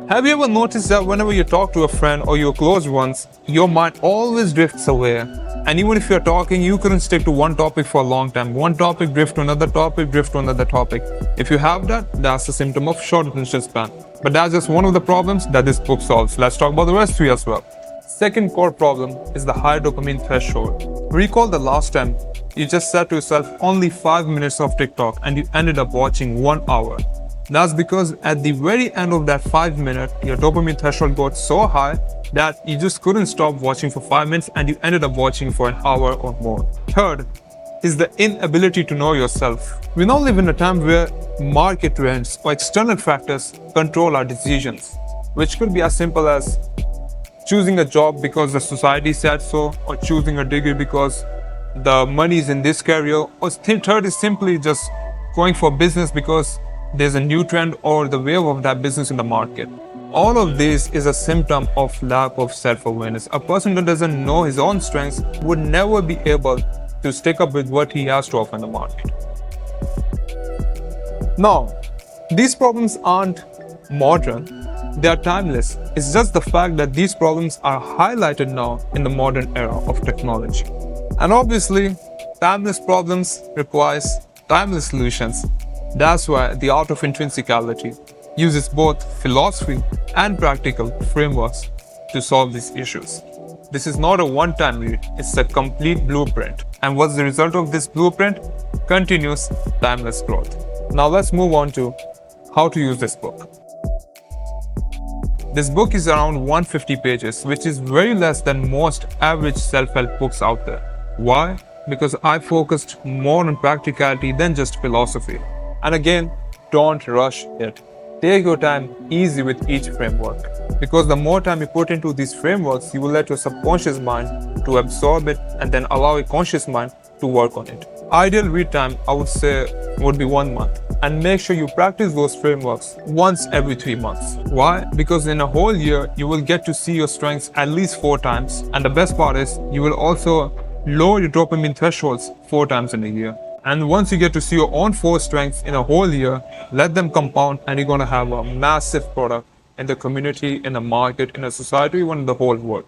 Have you ever noticed that whenever you talk to a friend or your close ones, your mind always drifts away? And even if you're talking, you couldn't stick to one topic for a long time. One topic drift to another topic, drift to another topic. If you have that, that's a symptom of short attention span. But that's just one of the problems that this book solves. Let's talk about the rest three as well. Second core problem is the high dopamine threshold. Recall the last time you just said to yourself only 5 minutes of TikTok and you ended up watching 1 hour. That's because at the very end of that 5 minutes, your dopamine threshold got so high that you just couldn't stop watching for 5 minutes and you ended up watching for an hour or more. Third is the inability to know yourself. We now live in a time where market trends or external factors control our decisions, which could be as simple as choosing a job because the society said so, or choosing a degree because the money is in this career, or third is simply just going for business because there's a new trend or the wave of that business in the market. All of this is a symptom of lack of self-awareness. A person that doesn't know his own strengths would never be able to stick up with what he has to offer in the market. Now, these problems aren't modern, they are timeless. It's just the fact that these problems are highlighted now in the modern era of technology. And obviously, timeless problems requires timeless solutions. That's why the Art of Intrinsicality uses both philosophy and practical frameworks to solve these issues. This is not a one-time read, it's a complete blueprint. And what's the result of this blueprint? Continuous, timeless growth. Now let's move on to how to use this book. This book is around 150 pages, which is very less than most average self-help books out there. Why? Because I focused more on practicality than just philosophy. And again, don't rush it. Take your time easy with each framework. Because the more time you put into these frameworks, you will let your subconscious mind to absorb it and then allow your conscious mind to work on it. Ideal read time, I would say, would be 1 month. And make sure you practice those frameworks once every 3 months. Why? Because in a whole year, you will get to see your strengths at least 4 times. And the best part is, you will also lower your dopamine thresholds 4 times in a year. And once you get to see your own 4 strengths in a whole year, let them compound and you're going to have a massive product in the community, in the market, in a society, even in the whole world.